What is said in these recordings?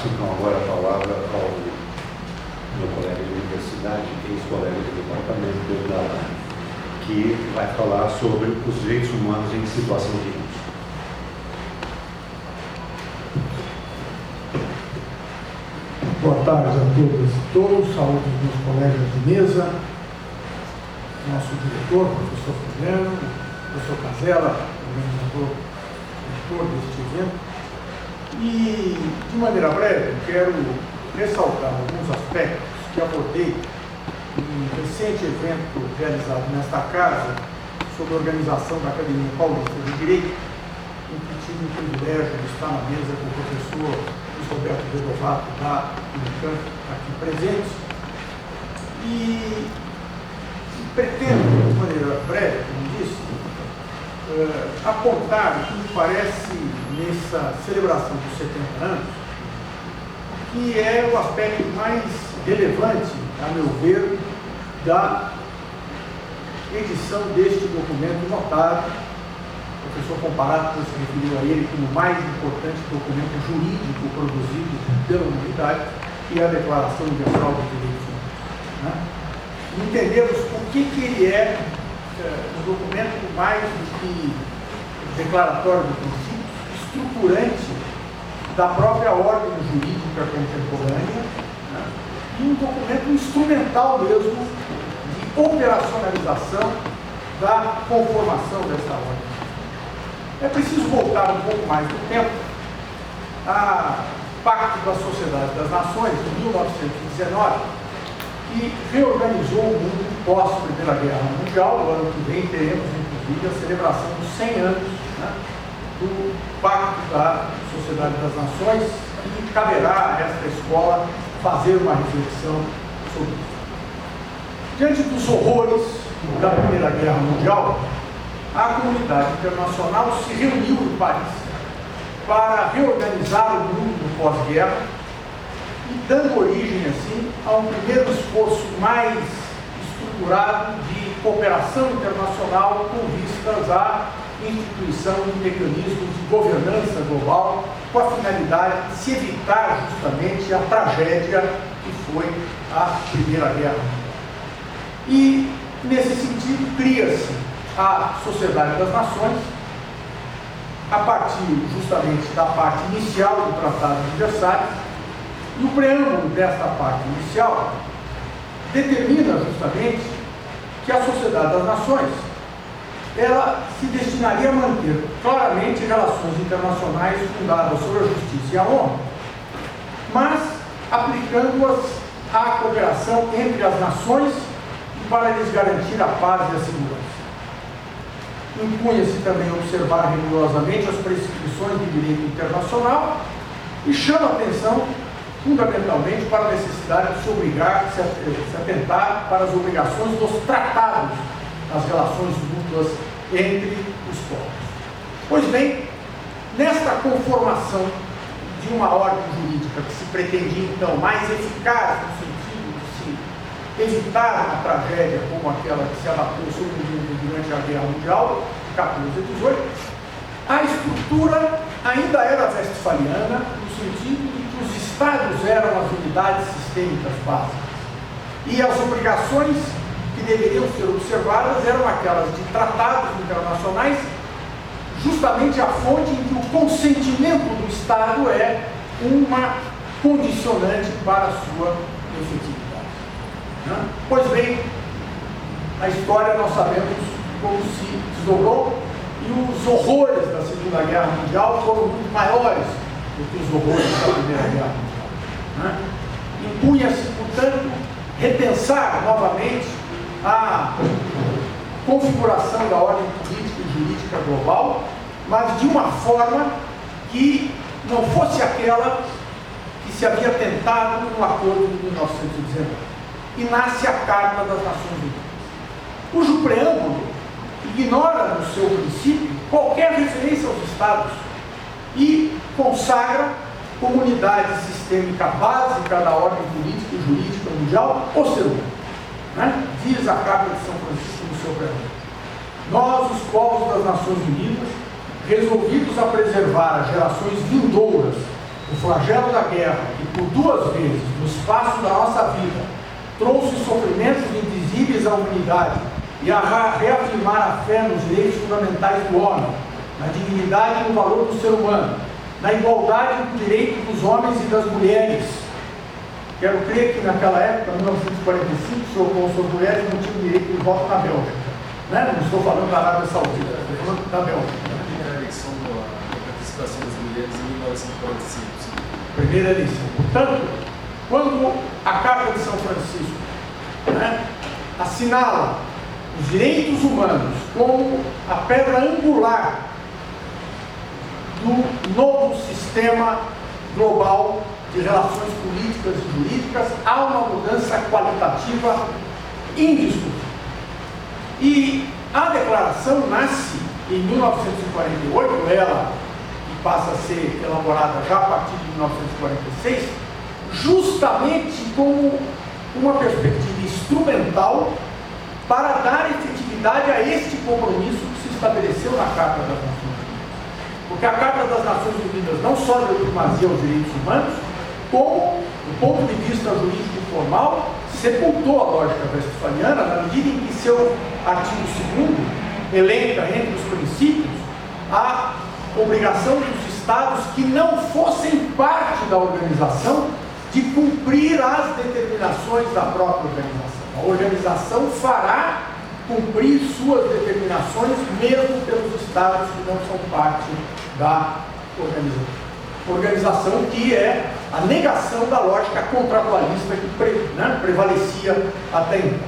passo então agora a palavra ao meu colega de universidade, ex-colega do departamento, Pedro Dalari, que vai falar sobre os direitos humanos em situação de risco. Boa tarde a todas e todos, saúde dos meus colegas de mesa, nosso diretor, professor Fabiano, professor Casella, organizador, editor deste evento. E, de maneira breve, quero ressaltar alguns aspectos que abordei em um recente evento realizado nesta casa sobre a organização da Academia Paulista de Direito, em que tive o privilégio de estar na mesa com o professor Luiz Roberto Vedovato da Unicamp, aqui presente. E pretendo, de maneira breve, como disse, apontar o que me parece nessa celebração dos 70 anos, que é o aspecto mais relevante, a meu ver, da edição deste documento notável. O professor Comparato se referiu a ele como o mais importante documento jurídico produzido pela humanidade, que é a Declaração Universal dos Direitos Humanos, né? Entendemos por que ele é um documento mais do que declaratório de princípios, estruturante da própria ordem jurídica contemporânea, né? E um documento instrumental mesmo de operacionalização da conformação dessa ordem. É preciso voltar um pouco mais no tempo a Pacto da Sociedade das Nações, de 1919, que reorganizou o mundo pós-Primeira Guerra Mundial. No ano que vem teremos, inclusive, a celebração dos 100 anos, né, do Pacto da Sociedade das Nações, e caberá a esta escola fazer uma reflexão sobre isso. Diante dos horrores da Primeira Guerra Mundial, a comunidade internacional se reuniu em Paris para reorganizar o mundo pós-guerra e dando origem, assim, a um primeiro esforço mais estruturado de cooperação internacional com vistas à instituição de mecanismos de governança global, com a finalidade de se evitar justamente a tragédia que foi a Primeira Guerra Mundial. E, nesse sentido, cria-se a Sociedade das Nações, a partir justamente da parte inicial do Tratado de Versalhes. E o preâmbulo desta parte inicial determina justamente que a Sociedade das Nações ela se destinaria a manter claramente relações internacionais fundadas sobre a justiça e a honra, mas aplicando-as à cooperação entre as nações e para lhes garantir a paz e a segurança. Impunha-se também observar rigorosamente as prescrições de direito internacional e chama a atenção fundamentalmente para a necessidade de se atentar para as obrigações dos tratados nas relações mútuas entre os povos. Pois bem, nesta conformação de uma ordem jurídica que se pretendia então mais eficaz no sentido de se evitar uma tragédia como aquela que se abateu sobre o mundo durante a Guerra Mundial, 14 e 18, a estrutura ainda era westphaliana, no sentido de que os Estados eram as unidades sistêmicas básicas e as obrigações que deveriam ser observadas eram aquelas de tratados internacionais, justamente a fonte em que o consentimento do Estado é uma condicionante para a sua efetividade, né? Pois bem, a história nós sabemos como se desdobrou, e os horrores da Segunda Guerra Mundial foram muito maiores do que os horrores da Primeira Guerra Mundial, né? Impunha-se, portanto, repensar novamente a configuração da ordem política e jurídica global, mas de uma forma que não fosse aquela que se havia tentado no acordo de 1919. E nasce a Carta das Nações Unidas, cujo preâmbulo ignora no seu princípio qualquer referência aos Estados e consagra como unidade sistêmica básica da ordem política e jurídica mundial o ser humano, né? Diz a Carta de São Francisco no seu preâmbulo: nós, os povos das Nações Unidas, resolvidos a preservar as gerações vindouras o flagelo da guerra, que por 2 vezes, no espaço da nossa vida, trouxe sofrimentos indizíveis à humanidade e a reafirmar a fé nos direitos fundamentais do homem, na dignidade e no valor do ser humano, na igualdade do direito dos homens e das mulheres. Quero crer que naquela época, 1945, o senhor mulheres não tinha direito de voto na Bélgica. Né? Não estou falando da Arábia Saudita, estou falando da Bélgica. A eleição da participação das mulheres em 1945. Primeira eleição. Portanto, quando a Carta de São Francisco, né, assinala os direitos humanos como a pedra angular do novo sistema global de relações políticas e jurídicas, há uma mudança qualitativa indiscutível. E a declaração nasce em 1948, ela que passa a ser elaborada já a partir de 1946, justamente como uma perspectiva instrumental para dar efetividade a este compromisso que se estabeleceu na Carta das Nações Unidas. Porque a Carta das Nações Unidas não só deu primazia aos direitos humanos, como, do ponto de vista jurídico formal, sepultou a lógica westphaliana na medida em que seu artigo 2º elenca entre os princípios a obrigação dos Estados que não fossem parte da organização de cumprir as determinações da própria organização. A organização fará cumprir suas determinações mesmo pelos Estados que não são parte da organização. Organização que é a negação da lógica contratualista que prevalecia até então.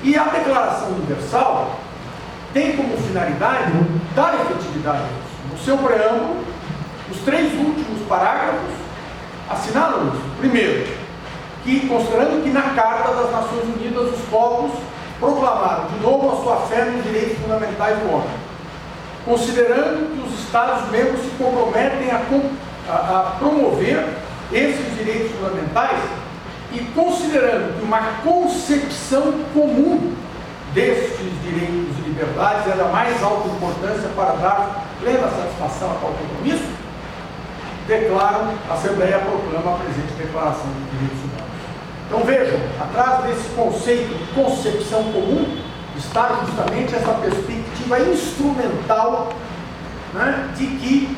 E a Declaração Universal tem como finalidade dar efetividade a isso. No seu preâmbulo, os 3 últimos parágrafos assinalam isso. Primeiro, que considerando que na Carta das Nações Unidas os povos proclamaram de novo a sua fé nos direitos fundamentais do homem, considerando que os Estados-membros se comprometem a promover esses direitos fundamentais e considerando que uma concepção comum destes direitos e liberdades é da mais alta importância para dar plena satisfação a tal compromisso, declaram, a Assembleia proclama a presente Declaração dos Direitos Humanos. Então vejam, atrás desse conceito de concepção comum está justamente essa perspectiva instrumental, né, de que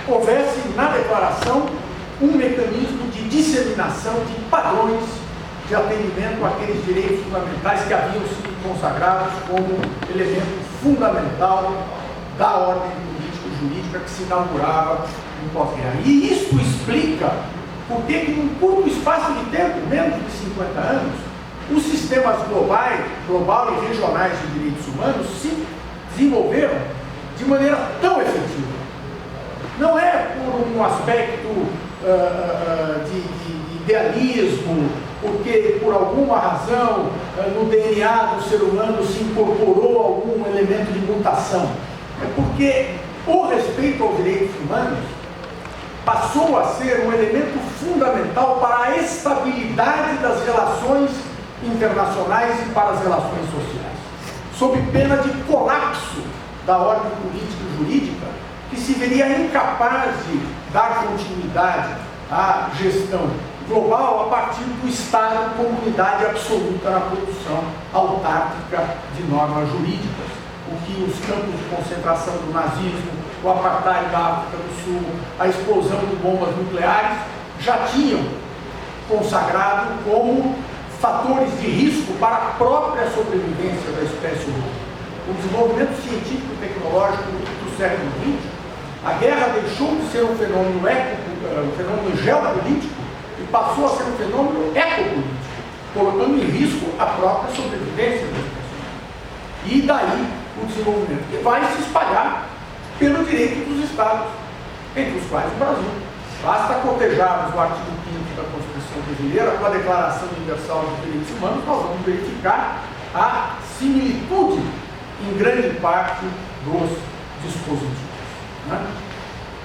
houvesse na declaração um mecanismo de disseminação de padrões de atendimento àqueles direitos fundamentais que haviam sido consagrados como elemento fundamental da ordem política e jurídica que se inaugurava no pós-guerra. E isso explica por que num curto espaço de tempo, menos de 50 anos, os sistemas global e regionais de direitos humanos se desenvolveram de maneira tão efetiva. Não é por um aspecto de idealismo, porque por alguma razão no DNA do ser humano se incorporou algum elemento de mutação. É porque o respeito aos direitos humanos passou a ser um elemento fundamental para a estabilidade das relações internacionais e para as relações sociais, sob pena de colapso da ordem política e jurídica, que se veria incapaz de dar continuidade à gestão global a partir do Estado comunidade absoluta na produção autárquica de normas jurídicas, o que os campos de concentração do nazismo, o apartheid da África do Sul, a explosão de bombas nucleares já tinham consagrado como fatores de risco para a própria sobrevivência da espécie humana. O desenvolvimento científico e tecnológico do século XX, a guerra deixou de ser um fenômeno geopolítico e passou a ser um fenômeno ecopolítico, colocando em risco a própria sobrevivência da espécie humana. E daí o desenvolvimento que vai se espalhar pelo direito dos Estados, entre os quais o Brasil. Basta cotejarmos o artigo 5º da Constituição Brasileira com a Declaração Universal dos Direitos Humanos, nós vamos verificar a similitude em grande parte dos dispositivos. Né?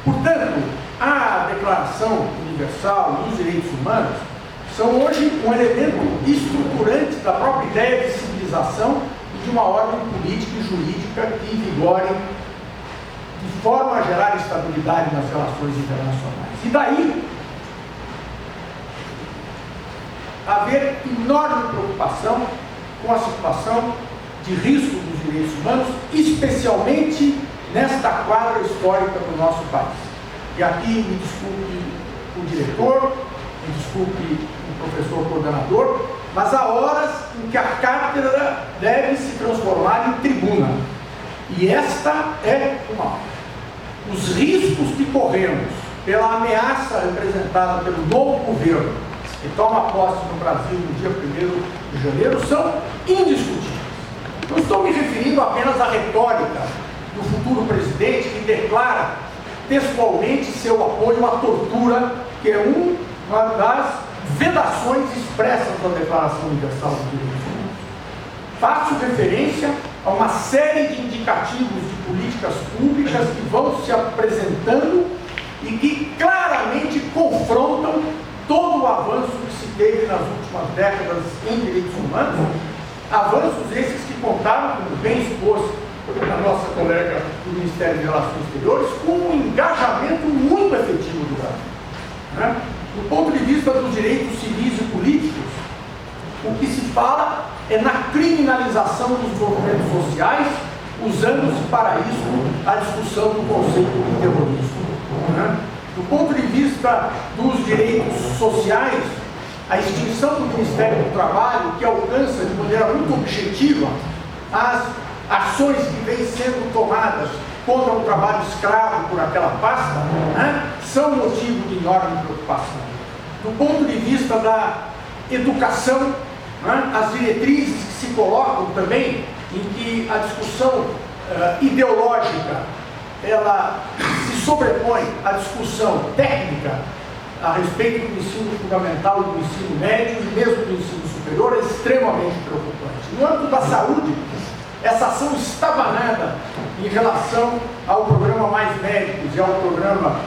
Portanto, a Declaração Universal dos Direitos Humanos são hoje um elemento estruturante da própria ideia de civilização e de uma ordem política e jurídica que vigore de forma a gerar estabilidade nas relações internacionais. E daí, haver enorme preocupação com a situação de risco dos direitos humanos, especialmente nesta quadra histórica do nosso país. E aqui me desculpe o diretor, me desculpe o professor coordenador, mas há horas em que a cátedra deve se transformar em tribuna. E esta é uma. Os riscos que corremos pela ameaça representada pelo novo governo que toma posse no Brasil no dia 1º de janeiro são indiscutíveis. Não estou me referindo apenas à retórica do futuro presidente que declara textualmente seu apoio à tortura, que é uma das vedações expressas da Declaração Universal dos Direitos Humanos. Faço referência a uma série de indicativos de políticas públicas que vão se apresentando e que claramente confrontam todo o avanço que se teve nas últimas décadas em direitos humanos, avanços esses que contaram, como bem expôs a nossa colega do Ministério de Relações Exteriores, com um engajamento muito efetivo do Brasil. Do ponto de vista dos direitos civis e políticos, o que se fala é na criminalização dos movimentos sociais, usando-se para isso a discussão do conceito de terrorismo. Do ponto de vista dos direitos sociais, a extinção do Ministério do Trabalho, que alcança de maneira muito objetiva as ações que vêm sendo tomadas contra o trabalho escravo por aquela pasta, são motivo de enorme preocupação. Do ponto de vista da educação, as diretrizes que se colocam também, em que a discussão ideológica ela se sobrepõe à discussão técnica a respeito do ensino fundamental e do ensino médio e mesmo do ensino superior, é extremamente preocupante. No âmbito da saúde, essa ação estabanada em relação ao programa Mais Médicos e ao programa